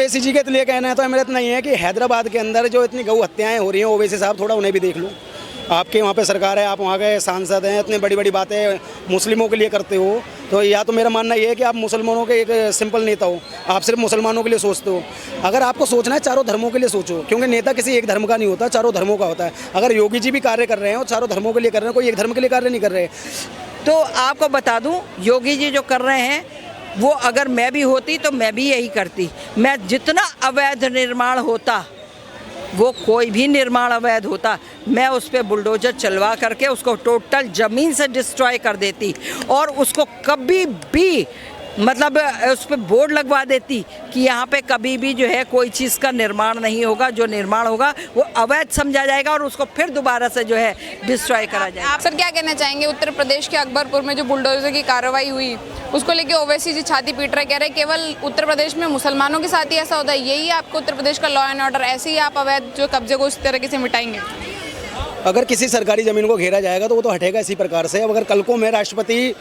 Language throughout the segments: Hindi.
ओवैसी जी के लिए कहना है तो मेरा इतना ही है कि हैदराबाद के अंदर जो इतनी गौ हत्याएं हो रही हैं, ओवैसी साहब थोड़ा उन्हें भी देख लो। आपके वहाँ पे सरकार है, आप वहाँ के सांसद हैं, इतनी बड़ी बड़ी बातें मुस्लिमों के लिए करते हो, तो या तो मेरा मानना ये है कि आप मुसलमानों के एक सिंपल नेता हो, आप सिर्फ मुसलमानों के लिए सोचते हो। अगर आपको सोचना है चारों धर्मों के लिए सोचो, क्योंकि नेता किसी एक धर्म का नहीं होता, चारों धर्मों का होता है। अगर योगी जी भी कार्य कर रहे हैं और चारों धर्मों के लिए कर रहे हैं, कोई एक धर्म के लिए कार्य नहीं कर रहे। तो आपको बता दूं, योगी जी जो कर रहे हैं वो अगर मैं भी होती तो मैं भी यही करती। मैं जितना अवैध निर्माण होता, वो कोई भी निर्माण अवैध होता, मैं उस पर बुलडोजर चलवा करके उसको टोटल ज़मीन से डिस्ट्रॉय कर देती और उसको कभी भी मतलब उस पर बोर्ड लगवा देती कि यहाँ पे कभी भी जो है कोई चीज़ का निर्माण नहीं होगा, जो निर्माण होगा वो अवैध समझा जाएगा और उसको फिर दोबारा से जो है डिस्ट्रॉय करा जाएगा। आप सर क्या कहना चाहेंगे, उत्तर प्रदेश के अकबरपुर में जो बुलडोजर की कार्रवाई हुई उसको लेके ओवैसी जी छाती पीट रहे, कह रहे केवल उत्तर प्रदेश में मुसलमानों के साथ ही ऐसा होता है, यही आपको उत्तर प्रदेश का लॉ एंड ऑर्डर, ऐसे ही आप अवैध जो कब्जे को उस तरीके से मिटाएंगे? अगर किसी सरकारी ज़मीन को घेरा जाएगा तो वो तो हटेगा इसी प्रकार से। अब अगर कल को मैं राष्ट्रपति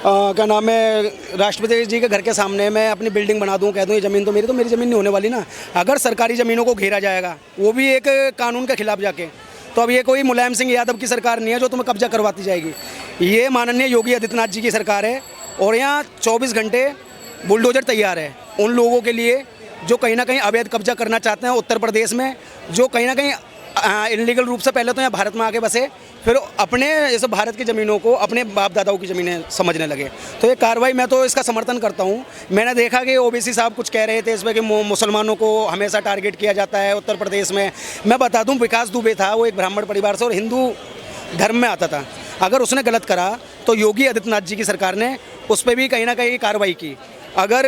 क्या नाम है, राष्ट्रपति जी के घर के सामने मैं अपनी बिल्डिंग बना दूं, कह दूं ये ज़मीन तो मेरी ज़मीन नहीं होने वाली ना। अगर सरकारी ज़मीनों को घेरा जाएगा, वो भी एक कानून के खिलाफ जाके, तो अब ये कोई मुलायम सिंह यादव की सरकार नहीं है जो तुम्हें कब्जा करवाती जाएगी। ये माननीय योगी आदित्यनाथ जी की सरकार है और यहाँ 24 घंटे बुलडोजर तैयार है उन लोगों के लिए जो कहीं ना कहीं अवैध कब्जा करना चाहते हैं उत्तर प्रदेश में, जो कहीं ना कहीं इलीगल रूप से पहले तो यहाँ भारत में आके बसे, फिर अपने जैसे भारत की ज़मीनों को अपने बाप दादाओं की ज़मीनें समझने लगे। तो ये कार्रवाई मैं तो इसका समर्थन करता हूँ। मैंने देखा कि ओबीसी साहब कुछ कह रहे थे इसमें कि मुसलमानों को हमेशा टारगेट किया जाता है उत्तर प्रदेश में। मैं बता दूँ, विकास दुबे था, वो एक ब्राह्मण परिवार से और हिंदू धर्म में आता था। अगर उसने गलत करा तो योगी आदित्यनाथ जी की सरकार ने उस पर भी कहीं ना कहीं कार्रवाई की। अगर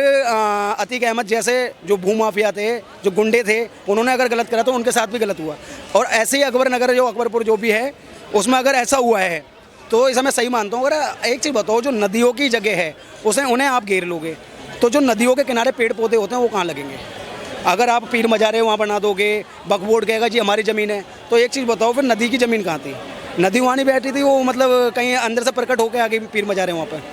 अतीक अहमद जैसे जो भूमाफिया थे, जो गुंडे थे, उन्होंने अगर गलत करा तो उनके साथ भी गलत हुआ। और ऐसे ही अकबर नगर जो अकबरपुर जो भी है उसमें अगर ऐसा हुआ है तो इसे मैं सही मानता हूँ। अगर एक चीज़ बताओ, जो नदियों की जगह है उन्हें आप घेर लोगे तो जो नदियों के किनारे पेड़ पौधे होते हैं वो कहाँ लगेंगे? अगर आप पीर मजारे वहाँ बना दोगे, वक्फ बोर्ड कहेगा जी हमारी ज़मीन है, तो एक चीज़ बताओ फिर नदी की ज़मीन कहाँ थी? नदी वहाँ नहीं बैठी थी, वो मतलब कहीं अंदर से प्रकट होकर आगे पीर मजारे वहाँ पर।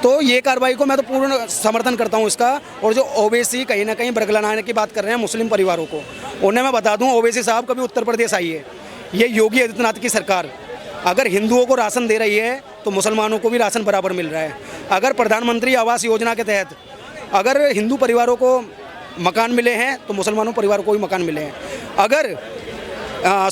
तो ये कार्रवाई को मैं तो पूर्ण समर्थन करता हूँ इसका। और जो ओवैसी कहीं ना कहीं बरगलाने की बात कर रहे हैं मुस्लिम परिवारों को, उन्हें मैं बता दूँ, ओवैसी साहब कभी उत्तर प्रदेश आई है, ये योगी आदित्यनाथ की सरकार अगर हिंदुओं को राशन दे रही है तो मुसलमानों को भी राशन बराबर मिल रहा है। अगर प्रधानमंत्री आवास योजना के तहत अगर हिंदू परिवारों को मकान मिले हैं तो मुसलमानों परिवारों को भी मकान मिले हैं। अगर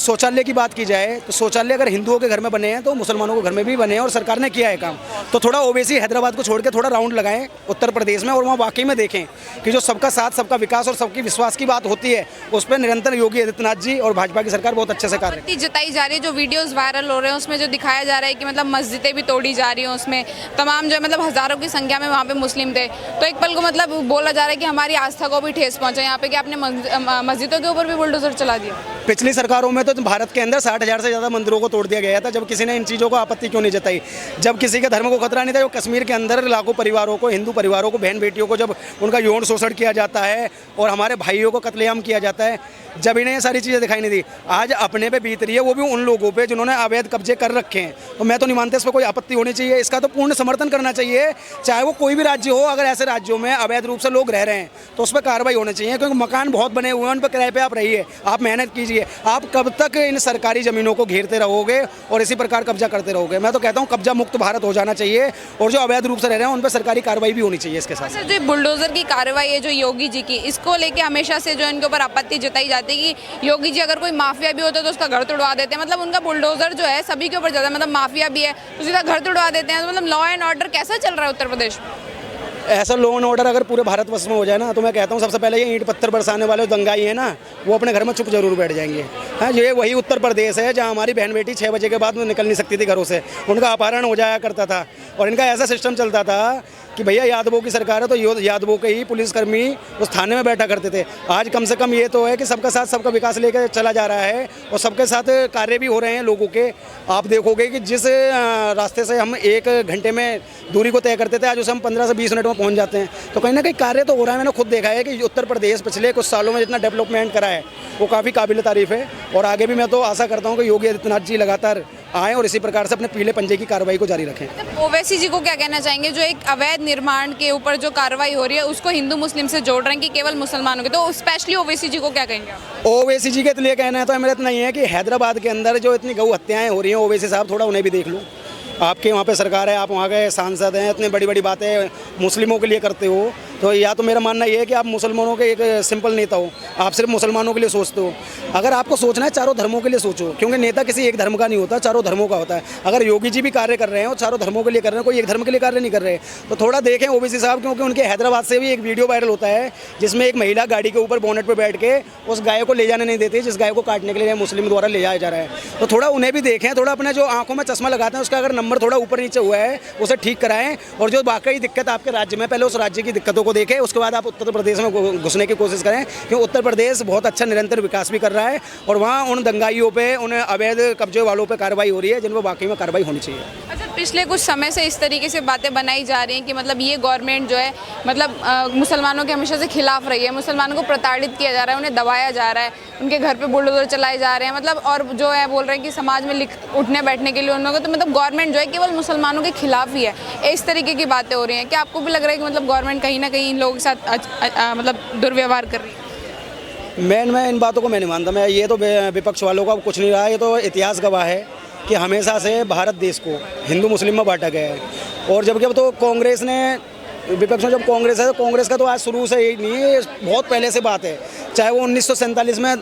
शौचालय की बात की जाए तो शौचालय अगर हिंदुओं के घर में बने हैं तो मुसलमानों के घर में भी बने हैं और सरकार ने किया है काम। तो थोड़ा ओवैसी हैदराबाद को छोड़ के थोड़ा राउंड लगाएं उत्तर प्रदेश में और वहाँ वाकई में देखें कि जो सबका साथ, सबका विकास और सबकी विश्वास की बात होती है उस पर निरंतर योगी आदित्यनाथ जी और भाजपा की सरकार बहुत अच्छे से कार्य करती है। जताई जा रही है, जो वीडियोस वायरल हो रहे हैं उसमें जो दिखाया जा रहा है कि मतलब मस्जिदें भी तोड़ी जा रही हैं, उसमें तमाम जो मतलब हज़ारों की संख्या में वहाँ पे मुस्लिम थे, तो एक पल को मतलब बोला जा रहा है कि हमारी आस्था को भी ठेस पहुँचा यहाँ पे कि आपने मस्जिदों के ऊपर भी बुलडोजर चला दिया। पिछली सरकारों में तो भारत के अंदर 60,000 से ज़्यादा मंदिरों को तोड़ दिया गया था, जब किसी ने इन चीज़ों को आपत्ति क्यों नहीं जताई? जब किसी के धर्म को खतरा नहीं था। जो कश्मीर के अंदर लाखों परिवारों को, हिंदू परिवारों को, बहन बेटियों को जब उनका यौन शोषण किया जाता है और हमारे भाइयों को कत्लेआम किया जाता है, जब इन्हें ये सारी चीज़ें दिखाई नहीं दी, आज अपने पे बीत रही है, वो भी उन लोगों पे जिन्होंने अवैध कब्जे कर रखे हैं। तो मैं तो नहीं मानता इस पर कोई आपत्ति होनी चाहिए, इसका तो पूर्ण समर्थन करना चाहिए। चाहे वो कोई भी राज्य हो, अगर ऐसे राज्यों में अवैध रूप से लोग रह रहे हैं तो उस पर कार्रवाई होनी चाहिए, क्योंकि मकान बहुत बने हुए हैं, उन पर किराए पे आप रहिए, आप मेहनत कीजिए। आप कब तक इन सरकारी ज़मीनों को घेरते रहोगे और इसी प्रकार कब्जा करते रहोगे? मैं तो कहता हूँ कब्जा मुक्त भारत हो जाना चाहिए और जो अवैध रूप से रह रहे हैं उन पर सरकारी कार्रवाई भी होनी चाहिए इसके साथ। सर, जो बुलडोजर की कार्रवाई है जो योगी जी की, इसको लेके हमेशा से जो इनके ऊपर आपत्ति जताई जाती है कि योगी जी अगर कोई माफिया भी होता है तो उसका घर तोड़वा देते हैं। मतलब उनका बुलडोजर जो है सभी के ऊपर जाता है, मतलब माफिया भी है तो सीधा घर तोड़वा देते हैं। तो मतलब लॉ एंड ऑर्डर कैसा चल रहा है उत्तर प्रदेश में? ऐसा लॉ एंड ऑर्डर अगर पूरे भारतवर्ष में हो जाए ना, तो मैं कहता हूँ सबसे पहले ये ईंट पत्थर बरसाने वाले दंगाई है ना, वो अपने घर में चुप जरूर बैठ जाएंगे। हाँ, ये वही उत्तर प्रदेश है जहाँ हमारी बहन बेटी 6 बजे के बाद में निकल नहीं सकती थी घरों से, उनका अपहरण हो जाया करता था। और इनका ऐसा सिस्टम चलता था कि भैया यादवों की सरकार है तो यादवों के ही पुलिसकर्मी उस थाने में बैठा करते थे। आज कम से कम ये तो है कि सबका साथ, सबका विकास लेकर चला जा रहा है और सबके साथ कार्य भी हो रहे हैं लोगों के। आप देखोगे कि जिस रास्ते से हम 1 घंटे में दूरी को तय करते थे, आज उसे हम 15 से 20 मिनट में पहुंच जाते हैं। तो कहीं ना कहीं कार्य तो हो रहा है। मैंने खुद देखा है कि उत्तर प्रदेश पिछले कुछ सालों में जितना डेवलपमेंट करा है वो काफ़ी काबिल तारीफ़ है। और आगे भी मैं तो आशा करता हूँ कि योगी आदित्यनाथ जी लगातार आएँ और इसी प्रकार से अपने पीले पंजे की कार्रवाई को जारी रखें। ओवैसी जी को क्या कहना चाहेंगे, जो एक अवैध निर्माण के ऊपर जो कार्रवाई हो रही है उसको हिंदू मुस्लिम से जोड़ रहे हैं कि केवल मुसलमानों के, तो स्पेशली ओवैसी जी को क्या कहेंगे आप? ओवैसी जी के लिए कहना है तो मेरा इतना ही है कि हैदराबाद के अंदर जो इतनी गौ हत्याएं हो रही हैं, ओवैसी साहब थोड़ा उन्हें भी देख लो। आपके वहाँ पे सरकार है, आप वहाँ के सांसद हैं, इतनी बड़ी बड़ी बातें मुस्लिमों के लिए करते हो, तो या तो मेरा मानना ये है कि आप मुसलमानों के एक सिंपल नेता हो, आप सिर्फ मुसलमानों के लिए सोचते हो। अगर आपको सोचना है चारों धर्मों के लिए सोचो, क्योंकि नेता किसी एक धर्म का नहीं होता, चारों धर्मों का होता है। अगर योगी जी भी कार्य कर रहे हैं और चारों धर्मों के लिए कर रहे हैं, कोई एक धर्म के लिए कार्य नहीं कर रहे, तो थोड़ा देखें ओवैसी साहब, क्योंकि उनके हैदराबाद से भी एक वीडियो वायरल होता है जिसमें एक महिला गाड़ी के ऊपर बोनेट पर बैठ के उस गाय को ले जाने नहीं देती, जिस गाय को काटने के लिए मुस्लिम द्वारा ले जाया जा रहा है। तो थोड़ा उन्हें भी देखें, थोड़ा अपने जो आंखों में चश्मा लगाते हैं उसका अगर नंबर थोड़ा ऊपर नीचे हुआ है उसे ठीक कराएं, और जो वाकई दिक्कत आपके राज्य में, पहले उस राज्य की दिक्कतों को देखें, उसके बाद आप उत्तर प्रदेश में घुसने की कोशिश करें, क्योंकि उत्तर प्रदेश बहुत अच्छा निरंतर विकास भी कर रहा है और वहाँ उन दंगाइयों पे, उन अवैध कब्जे वालों पे कार्रवाई हो रही है जिन पर वाकई में कार्रवाई होनी चाहिए। अच्छा, पिछले कुछ समय से इस तरीके से बातें बनाई जा रही हैं कि मतलब ये गवर्नमेंट जो है मतलब मुसलमानों के हमेशा से खिलाफ रही है, मुसलमानों को प्रताड़ित किया जा रहा है, उन्हें दबाया जा रहा है, उनके घर पे बुलडोजर चलाए जा रहे हैं, मतलब और जो है बोल रहे हैं कि समाज में उठने बैठने के लिए उन लोगों को, तो मतलब गवर्नमेंट जो है केवल मुसलमानों के खिलाफ ही है, इस तरीके की बातें हो रही हैं। क्या आपको भी लग रहा है कि मतलब गवर्नमेंट कहीं ना कहीं इन लोगों के साथ मतलब दुर्व्यवहार कर रही है? मैं इन बातों को मैं नहीं मानता। मैं ये तो विपक्ष वालों का कुछ नहीं रहा, ये तो इतिहास गवाह है कि हमेशा से भारत देश को हिंदू मुस्लिम में बांटा गया है। और जबकि अब तो कांग्रेस ने, विपक्ष में जब कांग्रेस है तो कांग्रेस का तो आज शुरू से ही नहीं है, बहुत पहले से बात है। चाहे वो 1947 में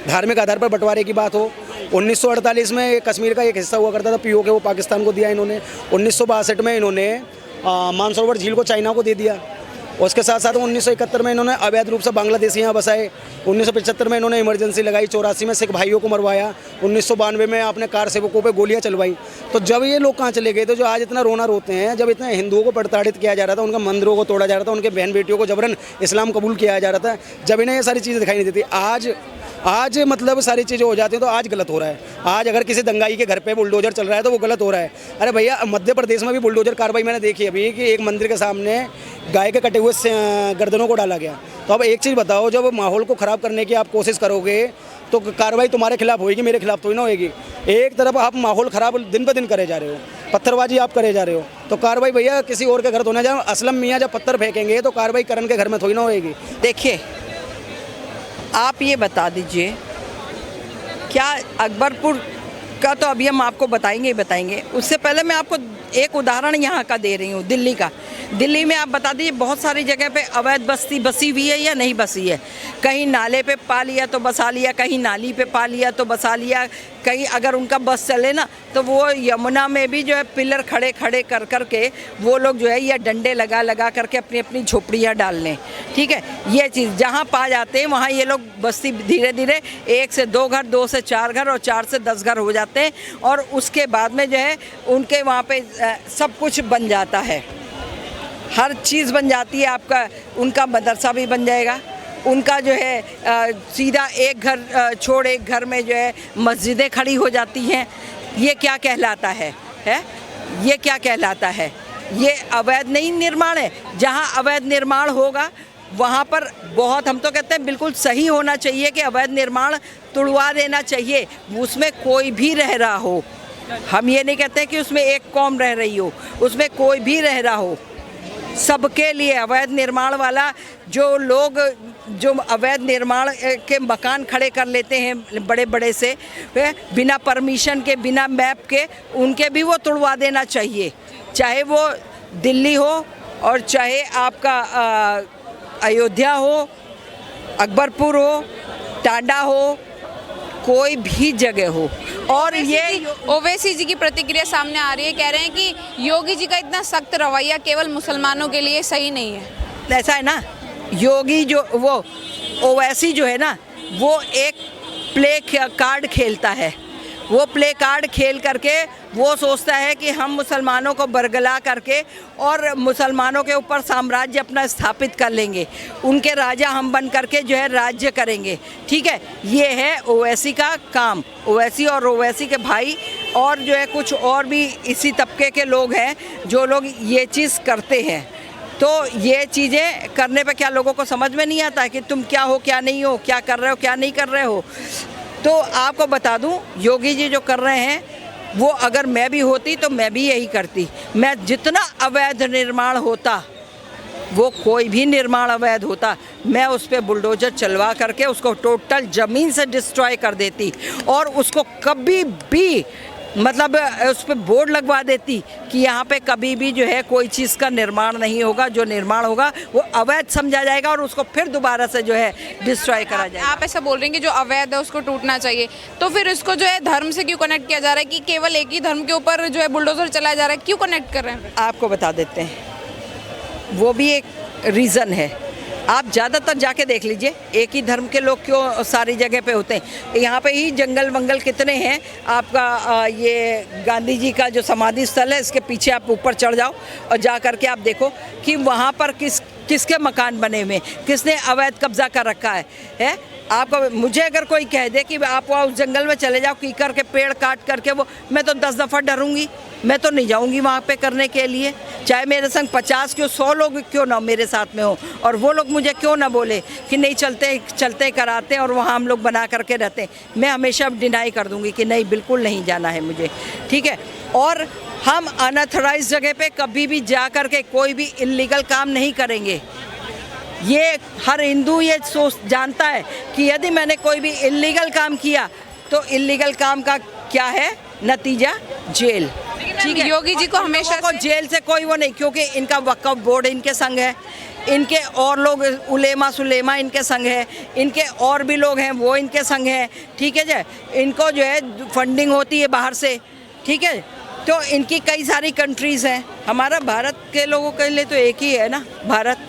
धार्मिक आधार पर बंटवारे की बात हो, 1948 में कश्मीर का एक हिस्सा हुआ करता था पीओके, वो पाकिस्तान को दिया इन्होंने, 1962 में इन्होंने मानसरोवर झील को चाइना को दे दिया, उसके साथ साथ 1971 में इन्होंने अवैध रूप से बांग्लादेशी यहाँ बसाए, 1975 में इन्होंने इमरजेंसी लगाई, 84 में सिख भाइयों को मरवाया, 1992 में आपने कार सेवकों पे गोलियां चलवाई। तो जब ये लोग कहाँ चले गए थे जो आज इतना रोना रोते हैं, जब इतने हिंदुओं को प्रताड़ित किया जा रहा था, उनका मंदिरों को तोड़ा जा रहा था, उनके बहन बेटियों को जबरन इस्लाम कबूल किया जा रहा था, जब इन्हें ये सारी चीज़ें दिखाई नहीं देती, आज मतलब सारी चीज़ें हो जाती हैं तो आज गलत हो रहा है। आज अगर किसी दंगाई के घर पे बुलडोजर चल रहा है तो वो गलत हो रहा है। अरे भैया, मध्य प्रदेश में भी बुलडोजर कार्रवाई मैंने देखी अभी कि एक मंदिर के सामने गाय के कटे हुए गर्दनों को डाला गया। तो अब एक चीज़ बताओ, जब माहौल को ख़राब करने की आप कोशिश करोगे तो कार्रवाई तुम्हारे खिलाफ होगी, मेरे खिलाफ थोड़ी ना होगी। एक तरफ आप माहौल ख़राब दिन ब दिन करे जा रहे हो, पत्थरबाजी आप करे जा रहे हो, तो कार्रवाई भैया किसी और के घर तो ना जाए। असलम मियाँ जब पत्थर फेंकेंगे तो कार्रवाई करण के घर में थोड़ी ना होगी। देखिए, आप ये बता दीजिए, क्या अकबरपुर का तो अभी हम आपको बताएंगे, उससे पहले मैं आपको एक उदाहरण यहाँ का दे रही हूँ, दिल्ली का। दिल्ली में आप बता दीजिए, बहुत सारी जगह पे अवैध बस्ती बसी हुई है या नहीं बसी है। कहीं नाले पे पा लिया तो बसा लिया, कहीं नाली पे पा लिया तो बसा लिया, कहीं अगर उनका बस चले ना तो वो यमुना में भी जो है पिलर खड़े कर करके वो लोग जो है या डंडे लगा करके अपनी अपनी झोपड़ियाँ डाल लें। ठीक है, ये चीज़ जहाँ पा जाते हैं वहाँ ये लोग बस्ती धीरे धीरे 1 से 2 घर, 2 से 4 घर और 4 से 10 घर हो जाते हैं, और उसके बाद में जो है उनके वहाँ पे सब कुछ बन जाता है, हर चीज़ बन जाती है। आपका उनका मदरसा भी बन जाएगा, उनका जो है सीधा एक घर छोड़ एक घर में जो है मस्जिदें खड़ी हो जाती हैं। ये क्या कहलाता है? ये क्या कहलाता है? ये अवैध नहीं निर्माण है। जहाँ अवैध निर्माण होगा वहाँ पर बहुत, हम तो कहते हैं बिल्कुल सही होना चाहिए कि अवैध निर्माण तुड़वा देना चाहिए, उसमें कोई भी रह रहा हो। हम ये नहीं कहते कि उसमें एक कौम रह रही हो, उसमें कोई भी रह रहा हो, सबके लिए अवैध निर्माण वाला जो लोग जो अवैध निर्माण के मकान खड़े कर लेते हैं बड़े बड़े से बिना परमिशन के, बिना मैप के, उनके भी वो तुड़वा देना चाहिए। चाहे वो दिल्ली हो और चाहे आपका अयोध्या हो, अकबरपुर हो, टांडा हो, कोई भी जगह हो। और ये ओवैसी जी की प्रतिक्रिया सामने आ रही है, कह रहे हैं कि योगी जी का इतना सख्त रवैया केवल मुसलमानों के लिए सही नहीं है। ऐसा है ना, योगी जो वो ओवैसी जो है ना, वो एक प्ले कार्ड खेलता है। वो प्ले कार्ड खेल करके वो सोचता है कि हम मुसलमानों को बरगला करके और मुसलमानों के ऊपर साम्राज्य अपना स्थापित कर लेंगे, उनके राजा हम बन करके जो है राज्य करेंगे। ठीक है, ये है ओवैसी का काम। ओवैसी और ओवैसी के भाई और जो है कुछ और भी इसी तबके के लोग हैं जो लोग ये चीज़ करते हैं। तो ये चीज़ें करने पे क्या लोगों को समझ में नहीं आता कि तुम क्या हो, क्या नहीं हो, क्या कर रहे हो, क्या नहीं कर रहे हो। तो आपको बता दूं, योगी जी जो कर रहे हैं वो अगर मैं भी होती तो मैं भी यही करती। मैं जितना अवैध निर्माण होता, वो कोई भी निर्माण अवैध होता, मैं उस पर बुलडोजर चलवा करके उसको टोटल ज़मीन से डिस्ट्रॉय कर देती और उसको कभी भी मतलब उस पर बोर्ड लगवा देती कि यहाँ पे कभी भी जो है कोई चीज़ का निर्माण नहीं होगा, जो निर्माण होगा वो अवैध समझा जाएगा और उसको फिर दोबारा से जो है डिस्ट्रॉय करा जाएगा। आप ऐसा बोल रहे हैं कि जो अवैध है उसको टूटना चाहिए, तो फिर इसको जो है धर्म से क्यों कनेक्ट किया जा रहा है कि केवल एक ही धर्म के ऊपर जो है बुलडोजर चलाया जा रहा है, क्यों कनेक्ट कर रहे हैं? आपको बता देते हैं, वो भी एक रीज़न है। आप ज़्यादातर जाके देख लीजिए, एक ही धर्म के लोग क्यों सारी जगह पे होते हैं। यहाँ पे ही जंगल वंगल कितने हैं आपका, ये गांधी जी का जो समाधि स्थल है इसके पीछे आप ऊपर चढ़ जाओ और जा करके आप देखो कि वहाँ पर किसके मकान बने हुए, किसने अवैध कब्जा कर रखा है। आपको मुझे अगर कोई कह दे कि आप वहाँ उस जंगल में चले जाओ, कीकर के पेड़ काट करके वो, मैं तो 10 दफ़ा डरूंगी, मैं तो नहीं जाऊंगी वहाँ पे करने के लिए। चाहे मेरे संग 50 क्यों 100 लोग क्यों ना मेरे साथ में हो और वो लोग मुझे क्यों ना बोले कि नहीं चलते कराते और वहाँ हम लोग बना करके रहते हैं, मैं हमेशा डिनाई कर दूंगी कि नहीं, बिल्कुल नहीं जाना है मुझे, ठीक है। और हम अनऑथराइज जगह पे कभी भी जा कर के कोई भी इल्लीगल काम नहीं करेंगे। ये हर हिंदू ये सोच जानता है कि यदि मैंने कोई भी इल्लीगल काम किया तो इल्लीगल काम का क्या है नतीजा, जेल। ठीक है, योगी जी को हमेशा को जेल से कोई वो नहीं, क्योंकि इनका वक्फ बोर्ड इनके संग है, इनके और लोग उलेमा सुलेमा इनके संग है, इनके और भी लोग हैं वो इनके संग है, ठीक है जी। इनको जो है फंडिंग होती है बाहर से, ठीक है। तो इनकी कई सारी कंट्रीज़ हैं, हमारा भारत के लोगों के लिए तो एक ही है ना भारत।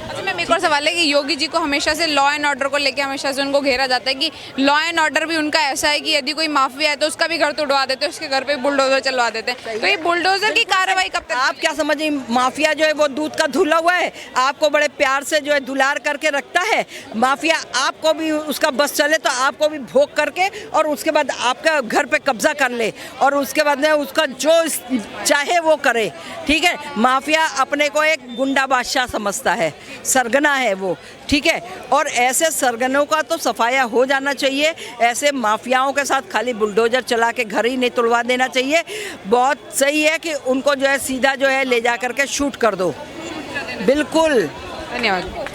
अच्छा मैम, एक और सवाल है कि योगी जी को हमेशा से लॉ एंड ऑर्डर को लेके हमेशा से उनको घेरा जाता है कि लॉ एंड ऑर्डर भी उनका ऐसा है कि यदि कोई माफिया है तो उसका भी घर तोड़वा देते हैं, उसके घर पे बुलडोजर चलवा देते हैं। तो ये बुलडोजर की कार्रवाई कब तक? आप क्या समझे, माफिया जो है वो दूध का धुला हुआ है, आपको बड़े प्यार से जो है दुलार करके रखता है। माफिया आपको भी उसका बस चले तो आपको भी भोग करके और उसके बाद आपका घर पे कब्जा कर ले और उसके बाद में उसका जो चाहे वो करे, ठीक है। माफिया अपने को एक गुंडा बादशाह समझता है, सरगना है वो, ठीक है। और ऐसे सरगनों का तो सफाया हो जाना चाहिए। ऐसे माफियाओं के साथ खाली बुलडोजर चला के घर ही नहीं तुड़वा देना चाहिए। बहुत सही है कि उनको जो है सीधा जो है ले जा करके शूट कर दो, बिल्कुल। धन्यवाद।